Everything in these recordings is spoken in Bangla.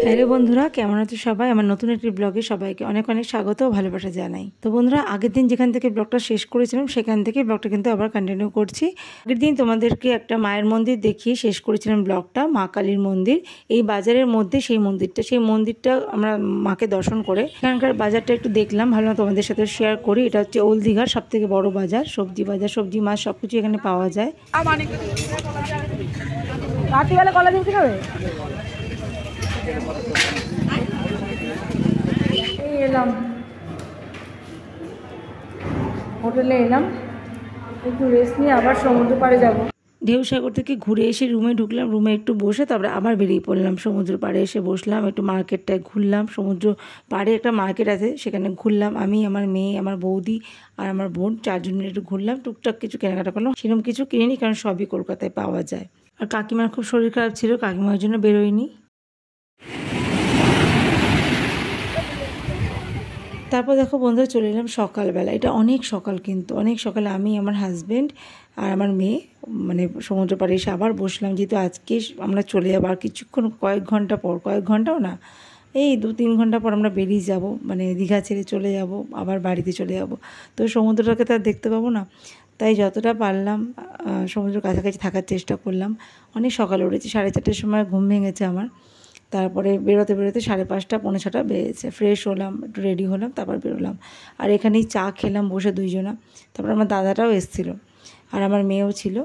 হ্যালো বন্ধুরা, কেমন আছো সবাই? আমার নতুন একটি ব্লগে সবাইকে অনেক অনেক স্বাগত ও ভালোবাসা জানাই। তো বন্ধুরা, আগের দিন যেখান থেকে ব্লগটা শেষ করেছিলাম সেখান থেকে ব্লগটা কিন্তু আবার কন্টিনিউ করছি। আগের দিন তোমাদেরকে একটা মায়ের মন্দির দেখিয়ে শেষ করেছিলাম ব্লগটা, মা কালীর মন্দির। এই বাজারের মধ্যে সেই মন্দিরটা আমরা মাকে দর্শন করে এখানকার বাজারটা একটু দেখলাম, ভালো তোমাদের সাথে শেয়ার করি। এটা হচ্ছে ওল্ড দীঘার সব থেকে বড় বাজার, সবজি বাজার, সবজি মাছ সবকিছু এখানে পাওয়া যায়। রাত্রিবেলা কলা দিতে হবে। এলাম হোটেলে, এলাম একটু রেস্ট নিয়ে আবার সমুদ্র পাড়ে যাব। ঢেউসাগর থেকে ঘুরে এসে রুমে ঢুকলাম, রুমে একটু বসে তারপরে আবার বেরিয়ে পড়লাম। সমুদ্র পাড়ে এসে বসলাম, একটু মার্কেটটায় ঘুরলাম। সমুদ্র পাড়ে একটা মার্কেট আছে, সেখানে ঘুরলাম। আমি, আমার মেয়ে, আমার বৌদি আর আমার বোন 4 জন মিলে একটু ঘুরলাম। টুকটাক কিছু কেনাকাটা করলাম, সেরকম কিছু কিনিনি কারণ সবই কলকাতায় পাওয়া যায়। আর কাকিমার খুব শরীর খারাপ ছিল, কাকিমার জন্য বেরোয়নি। তারপর দেখো বন্ধুরা, চলে এলাম সকালবেলা। এটা অনেক সকাল, কিন্তু অনেক সকালে আমি, আমার হাজব্যান্ড আর আমার মেয়ে মানে সমুদ্র পাড়ে এসে আবার বসলাম, যেহেতু আজকে আমরা চলে যাবো। আর কিছুক্ষণ, কয়েক ঘন্টাও না, এই 2-3 ঘন্টা পর আমরা বেরিয়ে যাব, মানে দীঘা ছেড়ে চলে যাব, আবার বাড়িতে চলে যাব। তো সমুদ্রটাকে তো আর দেখতে পাবো না, তাই যতটা পারলাম সমুদ্রের কাছাকাছি থাকার চেষ্টা করলাম। অনেক সকালে উঠেছি, 4:30টার সময় ঘুম ভেঙেছে আমার। তারপরে বেরোতে 5:30 পৌনে 6টা বেজেছে। ফ্রেশ হলাম, একটু রেডি হলাম, তারপর বেরোলাম। আর এখানেই চা খেলাম বসে 2 জনা। তারপর আমার দাদাটাও এসেছিলো আর আমার মেয়েও ছিল।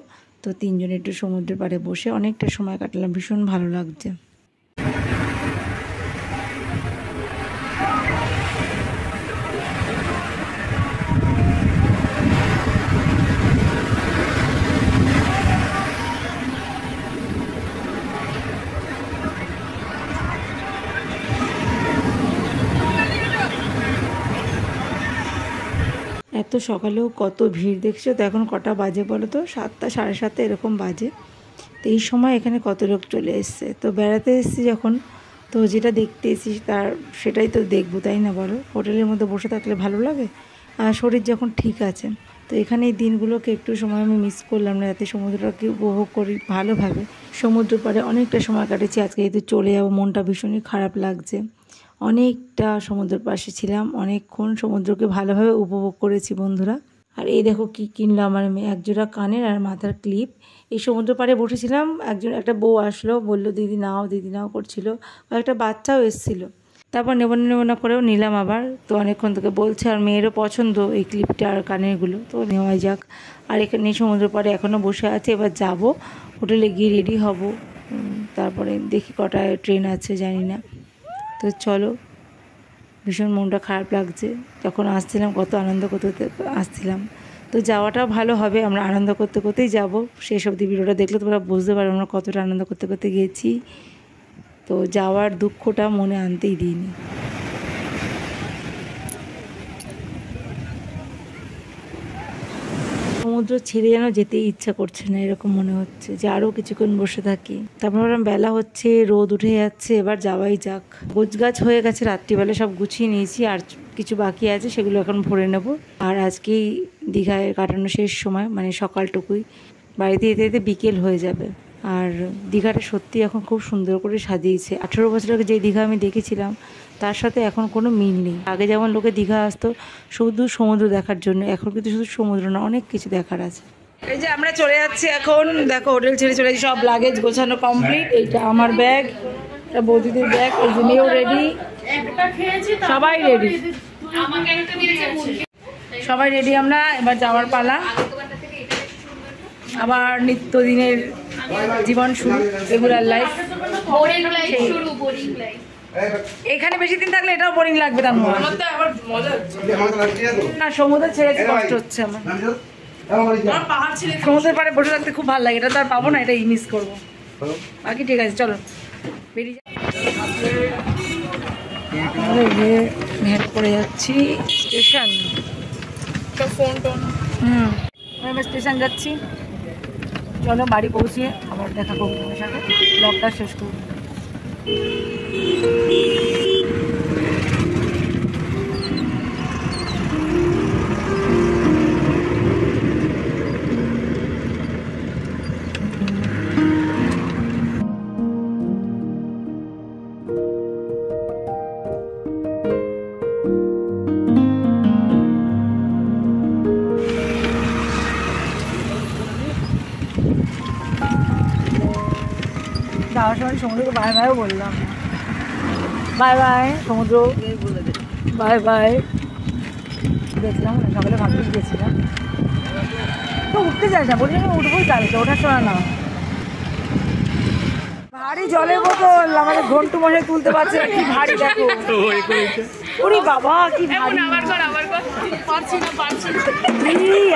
তো 3 জনে একটু সমুদ্রের পাড়ে বসে অনেকটা সময় কাটালাম, ভীষণ ভালো লাগছে। এত সকালেও কত ভিড় দেখছো তো। এখন কটা বাজে বলো তো? 7টা, 7:30 এরকম বাজে। তো এই সময় এখানে কত লোক চলে এসছে। তো বেড়াতে এসেছি যখন, তো যেটা দেখতে এসেছি সেটাই তো দেখবো, তাই না বলো? হোটেলের মধ্যে বসে থাকলে ভালো লাগে? আর শরীর যখন ঠিক আছে। তো এখানে এই দিনগুলোকে একটু সময় আমি মিস করলাম না, যাতে সমুদ্রটাকে উপভোগ করি ভালোভাবে। সমুদ্র পাড়ে অনেকটা সময় কাটেছি, আজকে যেহেতু চলে যাবো মনটা ভীষণই খারাপ লাগছে। অনেকটা সমুদ্রের পাশে ছিলাম, অনেকক্ষণ সমুদ্রকে ভালোভাবে উপভোগ করেছি বন্ধুরা। আর এই দেখো কি কিনলো আমার মেয়ে, একজোড়া কানের আর মাথার ক্লিপ। এই সমুদ্র পাড়ে বসেছিলাম, একটা বউ আসলো, বললো দিদি নাও করছিল। একটা বাচ্চাও এসেছিলো। তারপর নেব না করেও নিলাম আবার। তো অনেকক্ষণ থেকে বলছে, আর মেয়েরও পছন্দ এই ক্লিপটা আর কানেরগুলো, তো নেওয়াই যাক। আর এখানে সমুদ্র পাড়ে এখনও বসে আছে, এবার যাব হোটেলে গিয়ে রেডি হব। তারপরে দেখি কটায় ট্রেন আছে জানি না। তো চলো, ভীষণ মনটা খারাপ লাগছে। যখন আসছিলাম কত আনন্দ করতে আসছিলাম। তো যাওয়াটাও ভালো হবে, আমরা আনন্দ করতে করতেই যাব। শেষ অবধি ভিডিওটা দেখলে তোমরা বুঝতে পারো আমরা কতটা আনন্দ করতে করতে গেছি। তো যাওয়ার দুঃখটা মনে আনতেই দিইনি। সমুদ্র ছেড়ে যেন যেতেই ইচ্ছা করছে না, এরকম মনে হচ্ছে যে আরও কিছুক্ষণ বসে থাকি। তারপর ভাবলাম বেলা হচ্ছে, রোদ উঠে যাচ্ছে, এবার যাওয়াই যাক। গোছগাছ হয়ে গেছে, রাত্রিবেলা সব গুছিয়ে নিয়েছি, আর কিছু বাকি আছে সেগুলো এখন ভরে নেব। আর আজকেই দীঘায় কাটানো শেষ সময়, মানে সকালটুকুই। বাড়িতে যেতে যেতে বিকেল হয়ে যাবে। আর দীঘাটা সত্যি এখন খুব সুন্দর করে সাজিয়েছে। 18 বছর আগে যে দীঘা আমি দেখেছিলাম তার সাথে এখন কোনো মিল নেই। আগে যেমন লোকে দীঘা আসতো শুধু সমুদ্র দেখার জন্য, এখন কিন্তু শুধু সমুদ্র না, অনেক কিছু দেখার আছে। এই যে আমরা চলে যাচ্ছি এখন, দেখো হোটেল ছেড়ে চলে যাচ্ছি, সব লাগেজ গোছানো কমপ্লিট। এইটা আমার ব্যাগ, এটা বৌদিদের ব্যাগ, এই যে মেয়েও রেডি, সবাই রেডি, সবাই রেডি। আমরা এবার যাওয়ার পালা, আবার নিত্যদিনের জীবন শুরু, রেগুলার লাইফ। এখানে বেশি দিন থাকলে এটাও বোরিং লাগবে, তার মধ্যে না সমুদ্র ছেড়ে কষ্ট হচ্ছে আমার। সমুদ্রের পাড়ে বসে থাকতে খুব ভালো লাগে, এটা তো আর পাবো না, এটাই মিস করবো। বাকি ঠিক আছে, চলো বেরিয়ে যাই। করে যাচ্ছি স্টেশন, আমরা স্টেশন যাচ্ছি। চলো বাড়ি পৌঁছিয়ে আবার দেখা করবো তোমার সাথে, ব্লগটা শেষ করবো। যাওয়ার সময় সমুদ্রকে বাই বাইও বললাম, বাই বাই সমুদ্র, বাই বাই। গেছিলাম সকালে ভাবতে গেছিলাম, তো উঠতে চাই না, বলি আমি উঠবোই কালকে, ওঠার সময় না। ভারী জলের বোতল আমাদের ঘন্টু মশাই তুলতে পারছে না, কি ভারী দেখো। ওরে বাবা কি ভারী,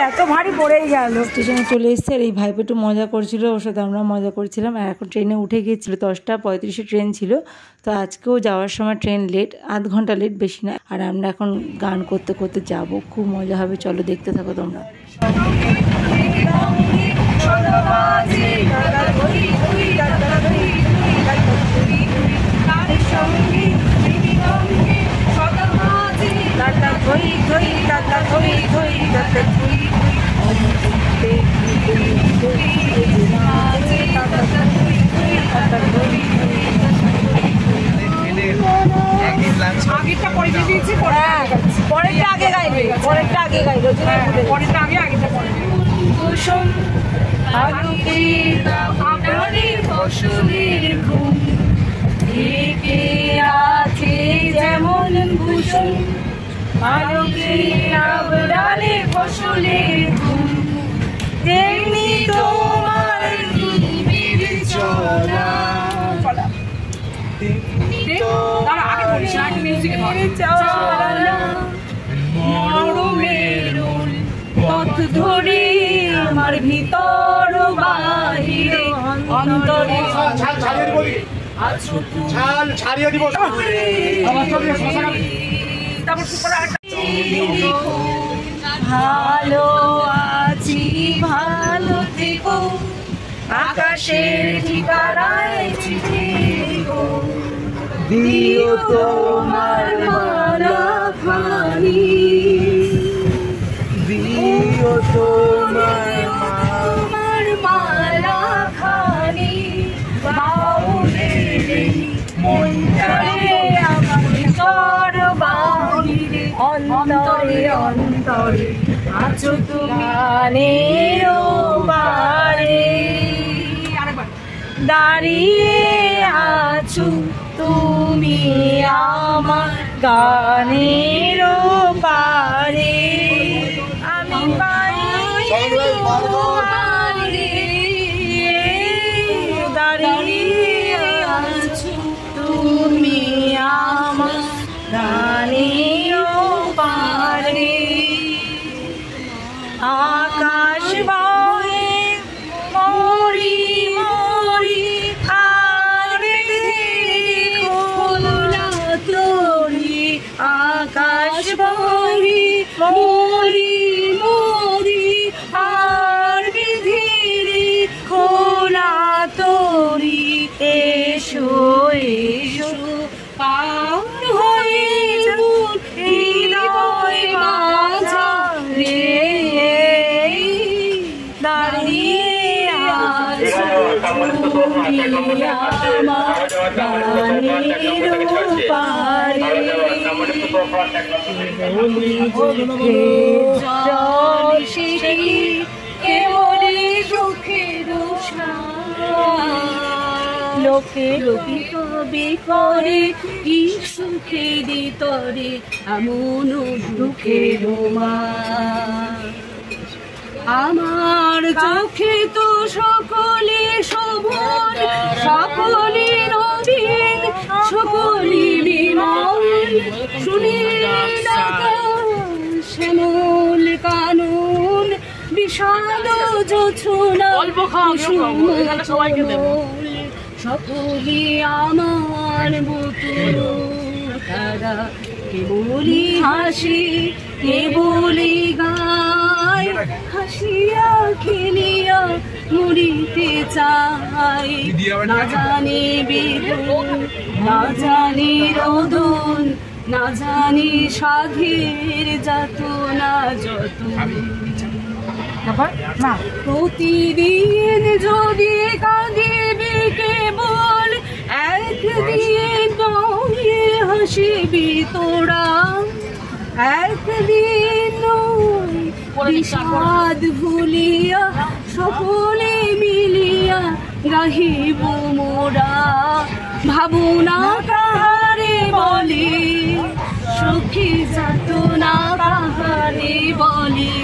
এত ভারী পড়েই গেল। স্টেশনে চলে এসছে আর এই ভাইপো একটু মজা করছিল, ওর সাথে আমরা মজা করছিলাম। আর এখন ট্রেনে উঠে গিয়েছিল, 10:35 ট্রেন ছিল, তো আজকেও যাওয়ার সময় ট্রেন লেট, আধ ঘন্টা লেট, বেশি না। আর আমরা এখন গান করতে করতে যাব, খুব মজা হবে, চলো দেখতে থাকো তোমরা। পরেরটা আগে গাইবে, পরেরটা আগে গাইবে, পরেরটা আগে আগেটা পরে। যেমন ভূষণ ফসলের ঘুম, তেমনি তোমার চলা পথ ধরে আমার ভিতর বাহিরে অন্তরে ভালো আছি, ভালো থেকো, আকাশের ঠিকানায় চিঠি দিও তোমার মালা খানি, দিও তোমার মালা খানি, বাউলে মনটারে আমার ভিতর বাহিরে অন্তরে অন্তরে আছো তুমি গানের পারে, দাঁড়িয়ে আছো তুমি আমার গানের পারে, আমি পাই তোমারে, দাঁড়িয়ে আছো তুমি আমার গানের পারে। আকাশ বহে মরি মরি আর খোলা তোরি, আকাশ বহে মরি মরি আর বিধিরে খোলা তোরি, এসো এসো পার হয়ে হৃদয় মাঝারে, দাঁড়িয়ে আছো তুমি আমার গানের পারে, জল শিশি কেবলি সুখের লোকে লোকে তবে করে কি সুখের তরে এমন দুঃখের মা, আমার চোখে তো সকলে শোভন, সকলে নবীন, সকলে বিমল, শুনে শ্যামল কানন বিষাদ জোছনা সকলে আমার মতো তারা, কেবলি হাসি কেবলি গায়, হাসিয়া খেলিয়া মরিতে চাই, না জানি বেদন না জানি রোদন, না জানি সাধের যাতনা যত, প্রতিদিন যদি কাঁদিবে কেবল একদিন নয় হাসিবি তোরা, একদিন বিষাদ ভুলিয়া সকলে মিলিয়া গাহিব মোরা ভাবনা কাহারে বলি সুখী যাতনা কাহারে বলি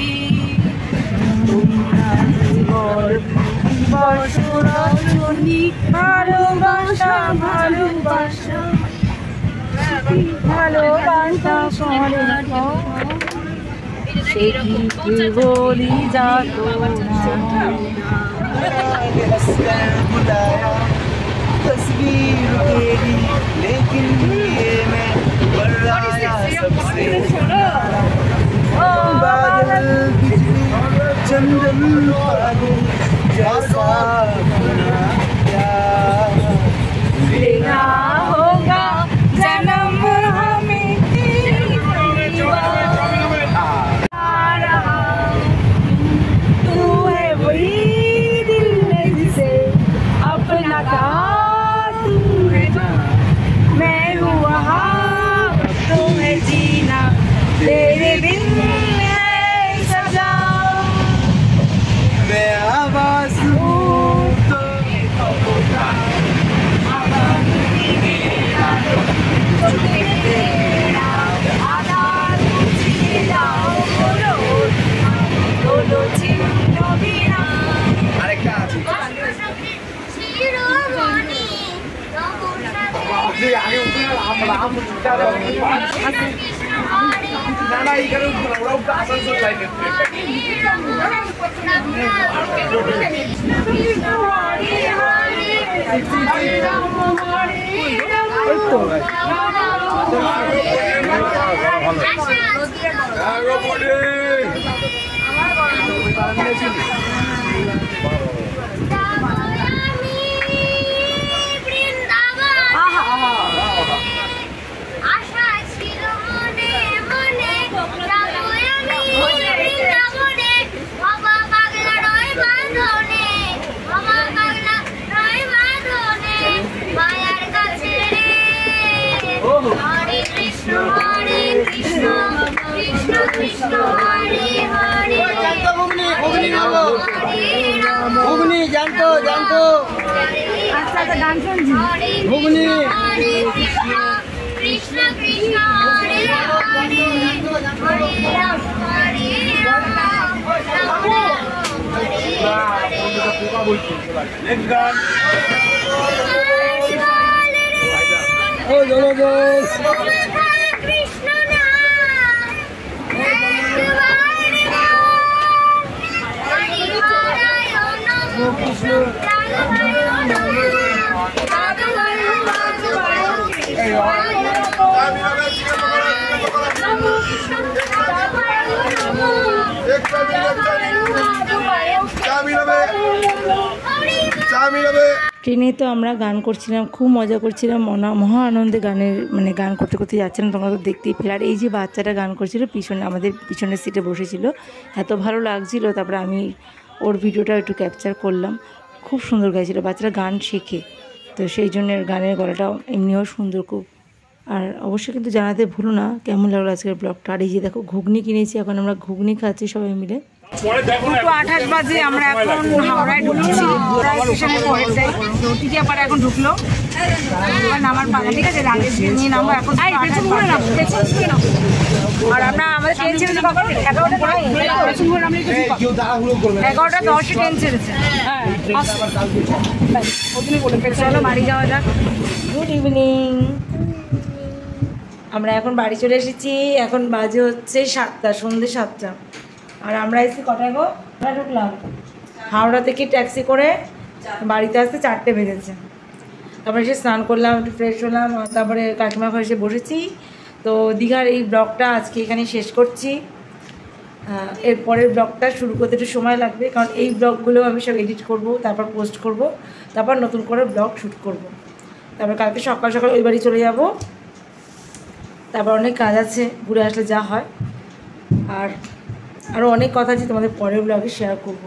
ভালোবাসা ভালোবাসা ভালোবাসা বলি যাতো तस्वीर तेरी लेकिन ये मैं बर्राया सबसे बादल बिजली चंदन बादल जैसा बना प्यार लेना होगा जन्म हमें तेरी तू है वही दिल जिसे अपना का तू है मैं हूँ वहाँ तुम्हें जीना तेरे बिन है सजा मैं आवाज हूँ तो ঘুগনি জানতো জানতো আচ্ছা গান শুনছি ঘুগনি কৃষ্ণ কৃষ্ণ হরে হরে হরে রাম হরে রাম কৃষ্ণ ট্রেনে তো আমরা গান করছিলাম, খুব মজা করছিলাম, মহা আনন্দে গান করতে করতে যাচ্ছিলাম। তোমরা তো দেখতেই পেলে। আর এই যে বাচ্চাটা গান করছিল পিছনে, আমাদের পিছনের সিটে বসেছিল, এত ভালো লাগছিল। তারপরে আমি ওর ভিডিওটা একটু ক্যাপচার করলাম। খুব সুন্দর গাইছিল, বাচ্চারা গান শেখে, তো সেই জন্য গানের গলাটাও এমনিও সুন্দর খুব। আর অবশ্যই কিন্তু জানাতে ভুলো না কেমন লাগলো আজকের ব্লগটা। আর এই যে দেখো ঘুগনি কিনেছি, এখন আমরা ঘুগনি খাচ্ছি সবাই মিলে। 2:28 বাজে আমরা এখন হাওড়ায় ঢুকছি, স্টেশনের পরের যাই টিকিয়াপাড়া এখন ঢুকলো। এবার নামার পালা, ঠিক আছে, আগে নিয়ে নামবো এখন। পেছন ঘুরে নামবো, পেছন ঘুরে নামবো। আর আমরা আমাদের ট্রেন ছেড়েছে কখন? 11টা 10 ট্রেন ছেড়েছে। হ্যাঁ ওদিনই বলে চলো বাড়ি যাওয়া যাক। Good evening. আমরা এখন বাড়ি চলে এসেছি, এখন বাজে হচ্ছে 7টা, সন্ধ্যে 7টা। আর আমরা এসেছি কটায় গো? আমরা ঢুকলাম হাওড়া থেকে ট্যাক্সি করে, বাড়িতে আসতে 4টে বেজেছে। তারপরে এসে স্নান করলাম, একটু ফ্রেশ হলাম, তারপরে কাকিমা ঘরে এসে বসেছি। তো দীঘার এই ব্লগটা আজকে এখানে শেষ করছি। এরপরের ব্লগটা শুরু করতে একটু সময় লাগবে, কারণ এই ব্লগগুলো আমি সব এডিট করব, তারপর পোস্ট করব, তারপর নতুন করে ব্লগ শ্যুট করব। তারপর কালকে সকাল সকাল ওই বাড়ি চলে যাব। তারপর অনেক কাজ আছে, ঘুরে আসলে যা হয়। আর আরও অনেক কথা আছে, তোমাদের পরের ব্লগে শেয়ার করব।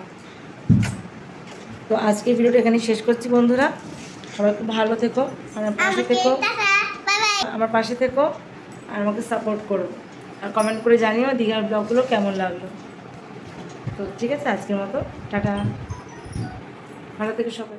তো আজকে ভিডিওটা এখানে শেষ করছি বন্ধুরা। সবাই খুব ভালো থেকো, আমার পাশে থেকো, আর আমাকে সাপোর্ট করো। আর কমেন্ট করে জানিও দীঘার ব্লগগুলো কেমন লাগলো। তো ঠিক আছে, আজকের মতো টাটা, ভালো থেকো সবাই।